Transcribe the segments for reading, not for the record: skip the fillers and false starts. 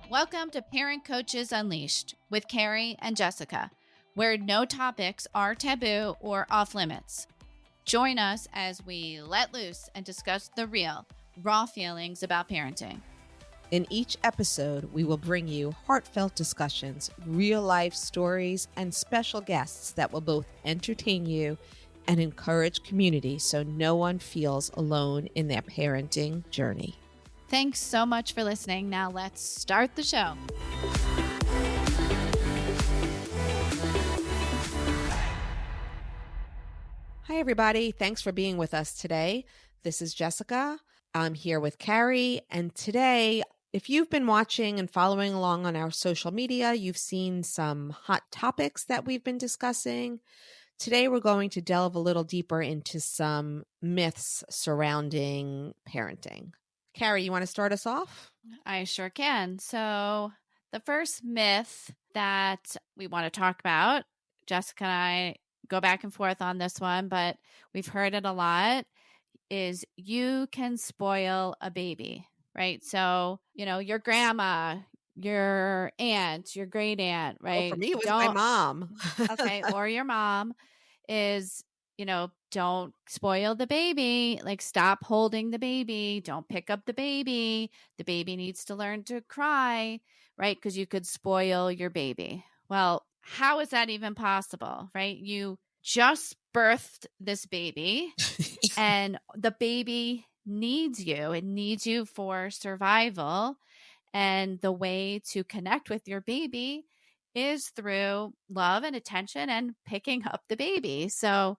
Welcome to Parent Coaches Unleashed with Carrie and Jessica, where no topics are taboo or off limits. Join us as we let loose and discuss the real, raw feelings about parenting. In each episode, we will bring you heartfelt discussions, real-life stories, and special guests that will both entertain you and encourage community so no one feels alone in their parenting journey. Thanks so much for listening. Now let's start the show. Hi, everybody. Thanks for being with us today. This is Jessica. I'm here with Carrie, and today, if you've been watching and following along on our social media, you've seen some hot topics that we've been discussing. Today, we're going to delve a little deeper into some myths surrounding parenting. Carrie, you want to start us off? I sure can. So the first myth that we want to talk about, Jessica and I go back and forth on this one, but we've heard it a lot, is you can spoil a baby, right? So, your grandma, your aunt, your great aunt, right? Oh, for me, it was my mom. Okay. Or your mom is, don't spoil the baby. Like, stop holding the baby. Don't pick up the baby. The baby needs to learn to cry, right? Because you could spoil your baby. Well, how is that even possible, right? You just birthed this baby and the baby needs you. It needs you for survival. And the way to connect with your baby is through love and attention and picking up the baby. So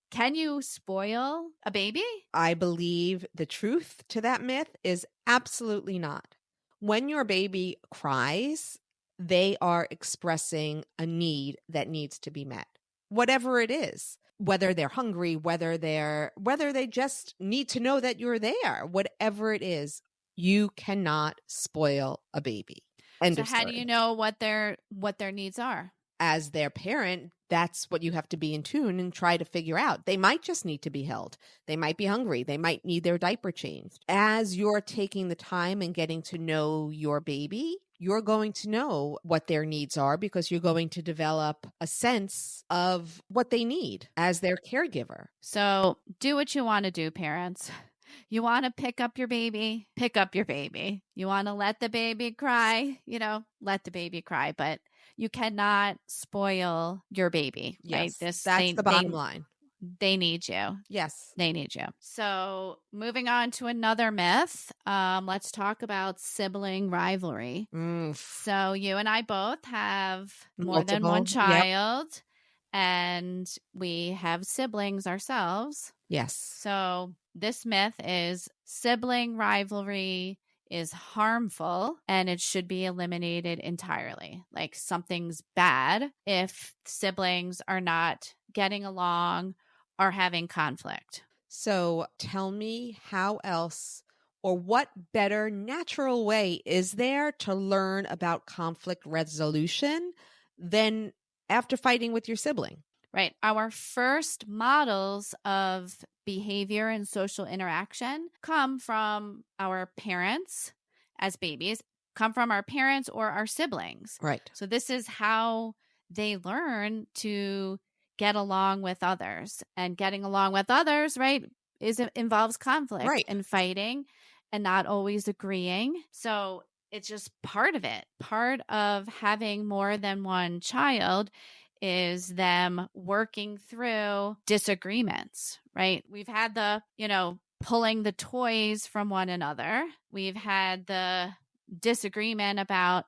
can you spoil a baby? I believe the truth to that myth is absolutely not. When your baby cries, they are expressing a need that needs to be met, whatever it is. Whether they're hungry, whether they just need to know that you're there, whatever it is, you cannot spoil a baby. So how do you know what their needs are? As their parent, that's what you have to be in tune and try to figure out. They might just need to be held. They might be hungry. They might need their diaper changed. As you're taking the time and getting to know your baby, you're going to know what their needs are because you're going to develop a sense of what they need as their caregiver. So do what you want to do, parents. You want to pick up your baby, pick up your baby. You want to let the baby cry, let the baby cry, but you cannot spoil your baby, right? Yes, that's the bottom line. They need you. Yes. They need you. So moving on to another myth, let's talk about sibling rivalry. So you and I both have more than one child. Yep. And we have siblings ourselves. Yes. So this myth is sibling rivalry is harmful and it should be eliminated entirely. Like, something's bad if siblings are not getting along or having conflict. So tell me, how else or what better natural way is there to learn about conflict resolution than after fighting with your sibling? Right. Our first models of behavior and social interaction come from our parents as babies, come from our parents or our siblings. Right. So this is how they learn to get along with others. And getting along with others, right, involves conflict and fighting and not always agreeing. So it's just part of it. Part of having more than one child is them working through disagreements, right? We've had the, pulling the toys from one another. We've had the disagreement about,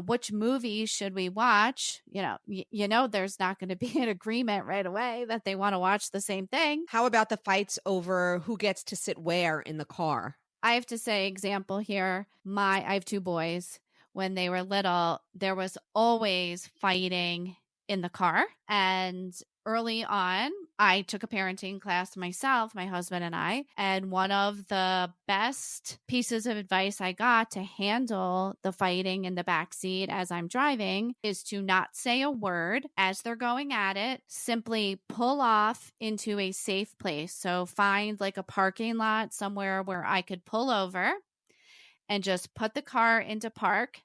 which movie should we watch? There's not going to be an agreement right away that they want to watch the same thing. How about the fights over who gets to sit where in the car? I have to say, example here, I have two boys. When they were little, there was always fighting in the car. And early on, I took a parenting class myself, my husband and I. And one of the best pieces of advice I got to handle the fighting in the backseat as I'm driving is to not say a word as they're going at it. Simply pull off into a safe place. So find like a parking lot somewhere where I could pull over and just put the car into park.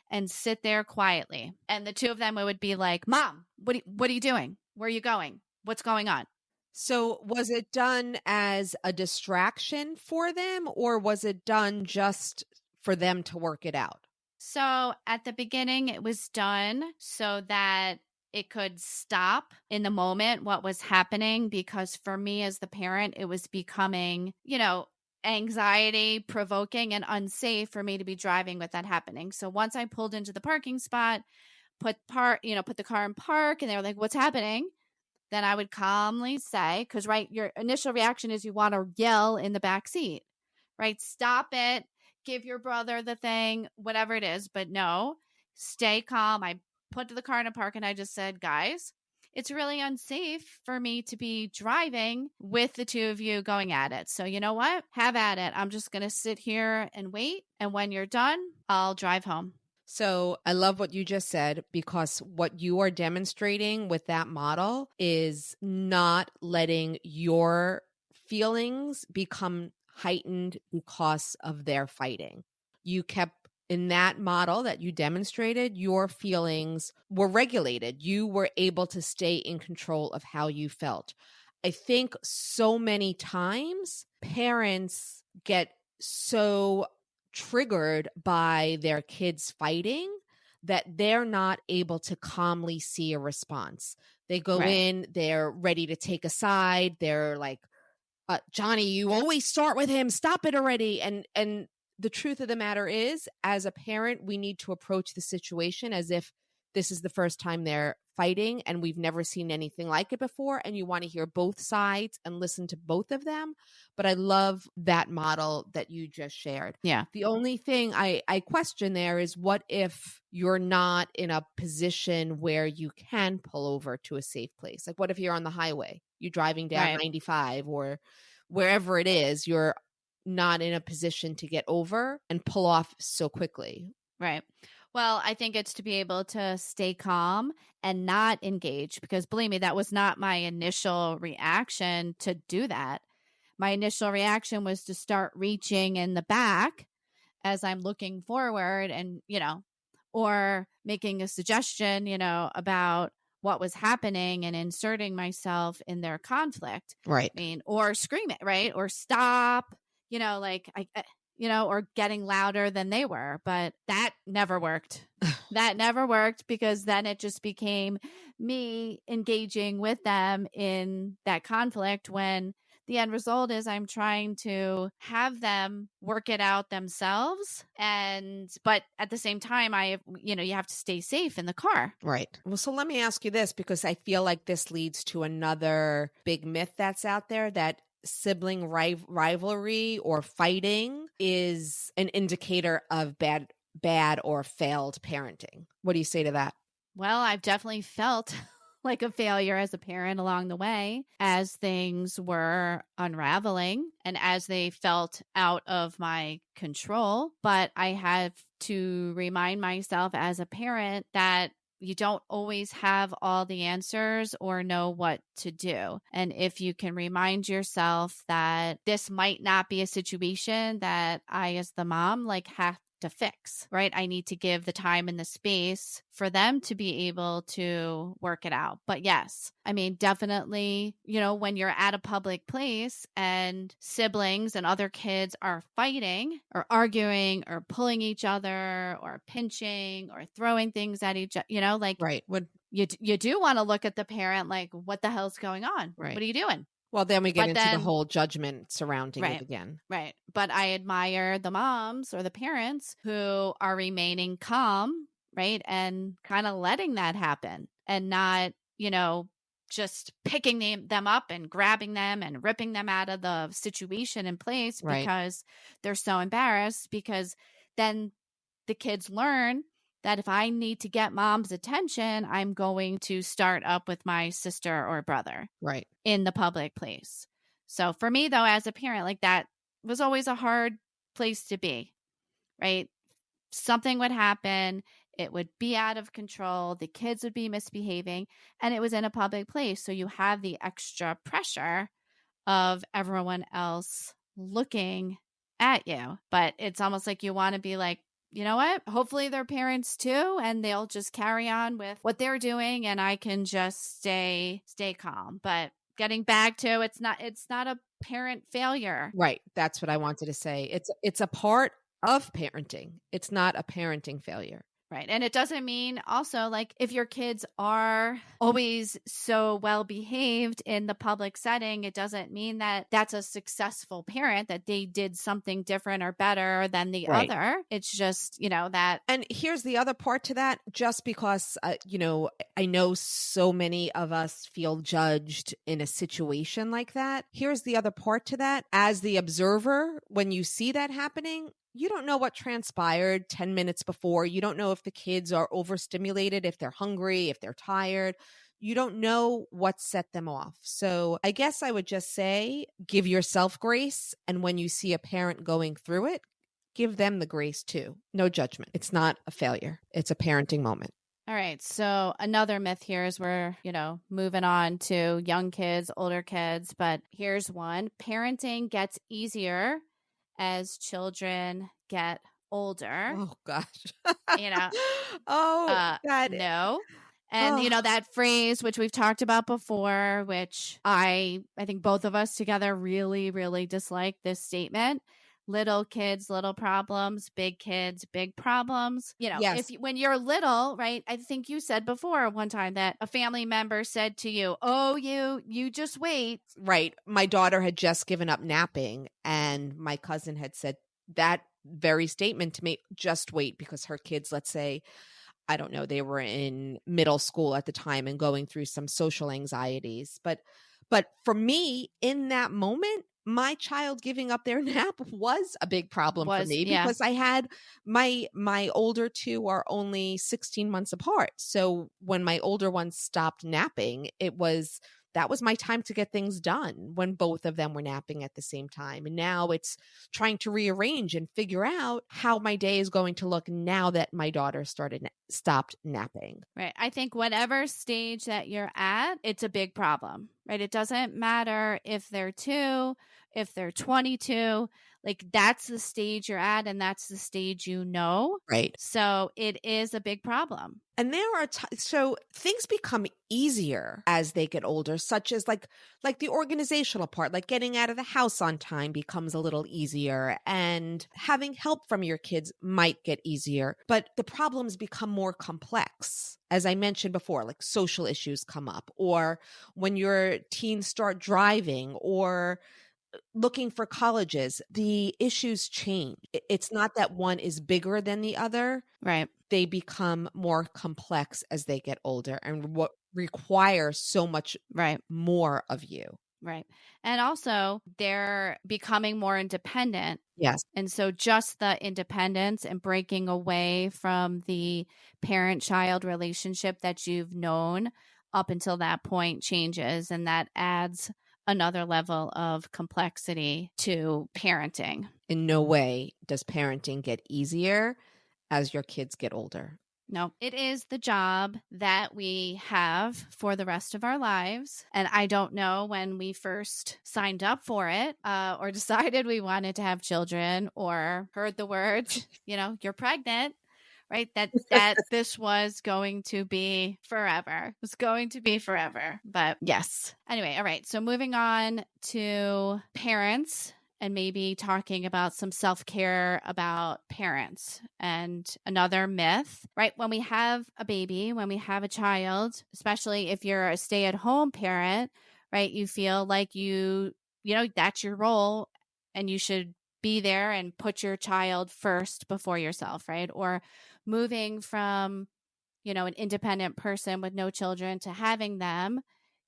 and sit there quietly. And the two of them would be like, Mom, what are you doing? Where are you going? What's going on? So was it done as a distraction for them, or was it done just for them to work it out? So at the beginning, it was done so that it could stop in the moment what was happening, because for me as the parent, it was becoming, anxiety provoking and unsafe for me to be driving with that happening. So once I pulled into the parking spot, put the car in park, and they were like, what's happening? Then I would calmly say, because your initial reaction is you want to yell in the back seat, right? Stop it, give your brother the thing, whatever it is. But no, stay calm. I put the car in a park and I just said, guys, it's really unsafe for me to be driving with the two of you going at it. So you know what? Have at it. I'm just going to sit here and wait. And when you're done, I'll drive home. So I love what you just said, because what you are demonstrating with that model is not letting your feelings become heightened because of their fighting. You kept in that model that you demonstrated, your feelings were regulated. You were able to stay in control of how you felt. I think so many times parents get so triggered by their kids fighting that they're not able to calmly see a response. They go Right. in, they're ready to take a side. They're like, Johnny, you always start with him. Stop it already. And the truth of the matter is, as a parent, we need to approach the situation as if this is the first time they're fighting and we've never seen anything like it before. And you want to hear both sides and listen to both of them. But I love that model that you just shared. Yeah. The only thing I question there is, what if you're not in a position where you can pull over to a safe place? Like, what if you're on the highway, you're driving down 95 or wherever it is, you're not in a position to get over and pull off so quickly. Right. Well, I think it's to be able to stay calm and not engage, because believe me, that was not my initial reaction to do that. My initial reaction was to start reaching in the back as I'm looking forward and, or making a suggestion, about what was happening and inserting myself in their conflict. Right. I mean, or scream it, right? Or stop, or getting louder than they were. But that never worked. That never worked, because then it just became me engaging with them in that conflict, when the end result is I'm trying to have them work it out themselves. But at the same time, you have to stay safe in the car. Right. Well, so let me ask you this, because I feel like this leads to another big myth that's out there, that sibling rivalry or fighting is an indicator of bad or failed parenting. What do you say to that? Well, I've definitely felt like a failure as a parent along the way, as things were unraveling and as they felt out of my control. But I have to remind myself as a parent that you don't always have all the answers or know what to do. And if you can remind yourself that this might not be a situation that I, as the mom, have to fix, right? I need to give the time and the space for them to be able to work it out. But yes, I mean, definitely, when you're at a public place and siblings and other kids are fighting or arguing or pulling each other or pinching or throwing things at each other, right. You do want to look at the parent like, what the hell's going on? Right. What are you doing? Well, then we get into the whole judgment surrounding it again. Right. But I admire the moms or the parents who are remaining calm, right? And kind of letting that happen and not, just picking them up and grabbing them and ripping them out of the situation in place because they're so embarrassed. Because then the kids learn that if I need to get mom's attention, I'm going to start up with my sister or brother in the public place. So for me, though, as a parent, that was always a hard place to be, right? Something would happen. It would be out of control. The kids would be misbehaving, and it was in a public place. So you have the extra pressure of everyone else looking at you. But it's almost like you want to be like, you know what? Hopefully they're parents too, and they'll just carry on with what they're doing, and I can just stay calm. But getting back to it's not a parent failure. Right. That's what I wanted to say. It's a part of parenting. It's not a parenting failure. Right. And it doesn't mean also, like, if your kids are always so well behaved in the public setting, it doesn't mean that that's a successful parent, that they did something different or better than the Right. other. It's just, that. And here's the other part to that. Just because, I know so many of us feel judged in a situation like that. Here's the other part to that. As the observer, when you see that happening, you don't know what transpired 10 minutes before. You don't know if the kids are overstimulated, if they're hungry, if they're tired. You don't know what set them off. So I guess I would just say, give yourself grace. And when you see a parent going through it, give them the grace too. No judgment. It's not a failure. It's a parenting moment. All right. So another myth here is we're, moving on to young kids, older kids. But here's one: parenting gets easier as children get older. Oh, gosh. You know, that. no. And that phrase, which we've talked about before, which I think both of us together really, really dislike this statement. Little kids, little problems, big kids, big problems. Yes. When you're little, right? I think you said before one time that a family member said to you, "Oh, you just wait." Right. My daughter had just given up napping, and my cousin had said that very statement to me, "Just wait," because her kids, let's say, I don't know, they were in middle school at the time and going through some social anxieties. But for me, in that moment, my child giving up their nap was a big problem for me, because I had my older two are only 16 months apart. So when my older one stopped napping, that was my time to get things done, when both of them were napping at the same time. And now it's trying to rearrange and figure out how my day is going to look now that my daughter stopped napping. Right. I think whatever stage that you're at, it's a big problem, right? It doesn't matter if they're 2, if they're 22, like, that's the stage you're at, and that's the stage Right. So it is a big problem. And there are so things become easier as they get older, such as like the organizational part, like getting out of the house on time becomes a little easier, and having help from your kids might get easier. But the problems become more complex. As I mentioned before, like social issues come up, or when your teens start driving, or looking for colleges, the issues change. It's not that one is bigger than the other. Right. They become more complex as they get older, and what requires so much more of you. Right. And also, they're becoming more independent. Yes. And so just the independence and breaking away from the parent-child relationship that you've known up until that point changes, and that adds another level of complexity to parenting. In no way does parenting get easier as your kids get older. No, it is the job that we have for the rest of our lives. And I don't know when we first signed up for it, or decided we wanted to have children, or heard the words, you're pregnant, right? That this was going to be forever. It was going to be forever. But yes. Anyway, all right. So moving on to parents, and maybe talking about some self-care about parents. And another myth, right? When we have a baby, when we have a child, especially if you're a stay-at-home parent, right? You feel like that's your role, and you should be there and put your child first before yourself, right? Or moving from, an independent person with no children to having them,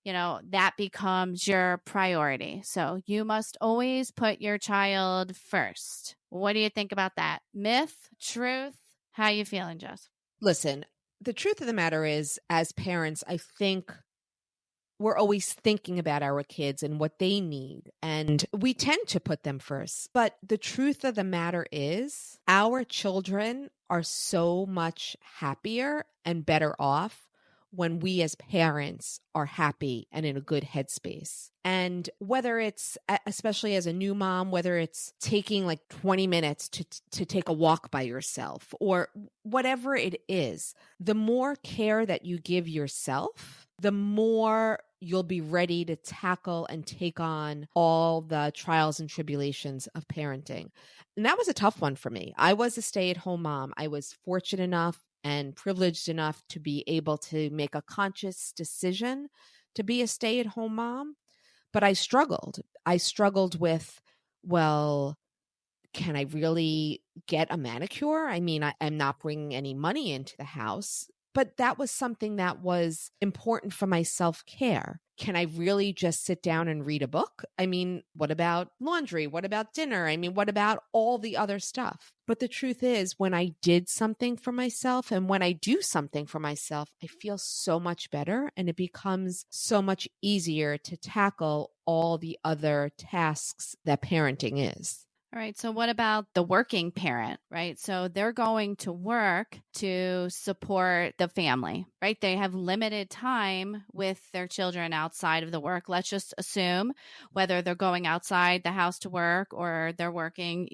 that becomes your priority. So you must always put your child first. What do you think about that? Myth, truth? How you feeling, Jess? Listen, the truth of the matter is, as parents, I think we're always thinking about our kids and what they need, and we tend to put them first. But the truth of the matter is, our children are so much happier and better off when we as parents are happy and in a good headspace. And whether it's, especially as a new mom, whether it's taking like 20 minutes to take a walk by yourself or whatever it is, the more care that you give yourself, the more you'll be ready to tackle and take on all the trials and tribulations of parenting. And that was a tough one for me. I was a stay-at-home mom. I was fortunate enough and privileged enough to be able to make a conscious decision to be a stay-at-home mom. But I struggled. I struggled with, well, can I really get a manicure? I mean, I'm not bringing any money into the house, but that was something that was important for my self-care. Can I really just sit down and read a book? I mean, what about laundry? What about dinner? I mean, what about all the other stuff? But the truth is, when I did something for myself and when I do something for myself, I feel so much better and it becomes so much easier to tackle all the other tasks that parenting is. All right. So, what about the working parent, right? So, they're going to work to support the family, right? They have limited time with their children outside of the work. Let's just assume whether they're going outside the house to work or they're working,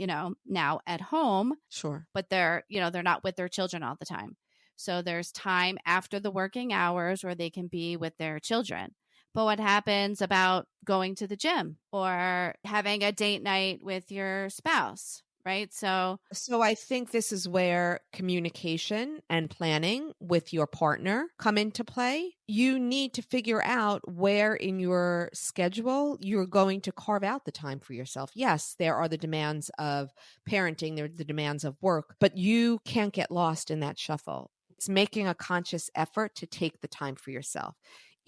now at home. Sure. But they're not with their children all the time. So, there's time after the working hours where they can be with their children. But what happens about going to the gym or having a date night with your spouse, right? So I think this is where communication and planning with your partner come into play. You need to figure out where in your schedule you're going to carve out the time for yourself. Yes, there are the demands of parenting, there are the demands of work, but you can't get lost in that shuffle. It's making a conscious effort to take the time for yourself.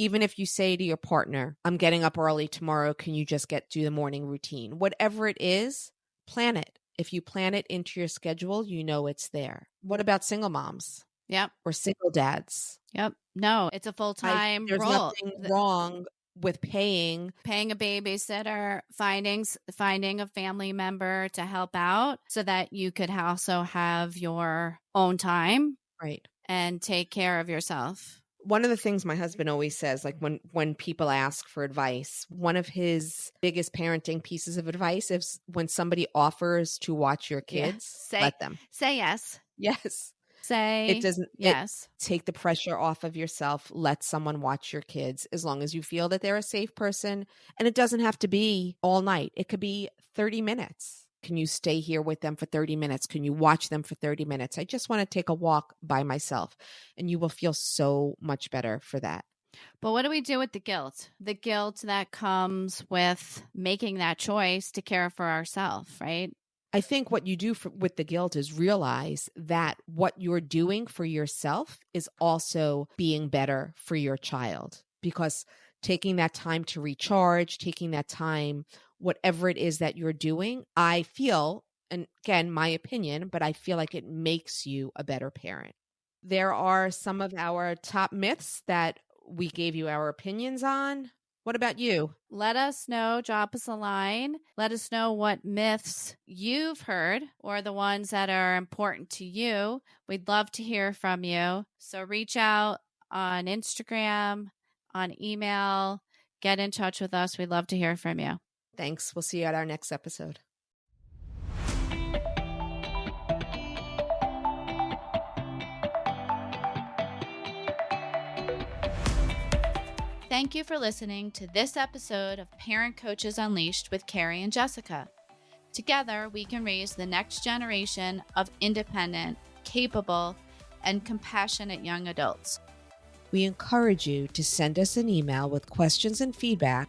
Even if you say to your partner, I'm getting up early tomorrow, can you just do the morning routine? Whatever it is, plan it. If you plan it into your schedule, you know it's there. What about single moms? Yep. Or single dads? Yep. No, it's a full-time There's role. Nothing wrong with paying a babysitter, finding a family member to help out so that you could also have your own time. Right. And take care of yourself. One of the things my husband always says, like when people ask for advice, one of his biggest parenting pieces of advice is when somebody offers to watch your kids, let them. Say yes. Yes. It doesn't. Yes. Take the pressure off of yourself. Let someone watch your kids as long as you feel that they're a safe person. And it doesn't have to be all night. It could be 30 minutes. Can you stay here with them for 30 minutes? Can you watch them for 30 minutes? I just want to take a walk by myself. And you will feel so much better for that. But what do we do with the guilt? The guilt that comes with making that choice to care for ourselves, right? I think what you do with the guilt is realize that what you're doing for yourself is also being better for your child. Because taking that time to recharge, taking that time, whatever it is that you're doing, I feel, and again, my opinion, but I feel like it makes you a better parent. There are some of our top myths that we gave you our opinions on. What about you? Let us know, drop us a line. Let us know what myths you've heard or the ones that are important to you. We'd love to hear from you. So reach out on Instagram, on email, get in touch with us. We'd love to hear from you. Thanks. We'll see you at our next episode. Thank you for listening to this episode of Parent Coaches Unleashed with Carrie and Jessica. Together, we can raise the next generation of independent, capable, and compassionate young adults. We encourage you to send us an email with questions and feedback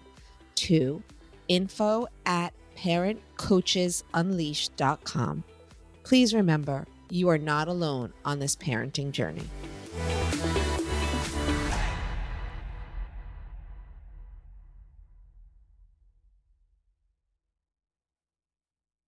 to info@parentcoachesunleashed.com. Please remember, you are not alone on this parenting journey.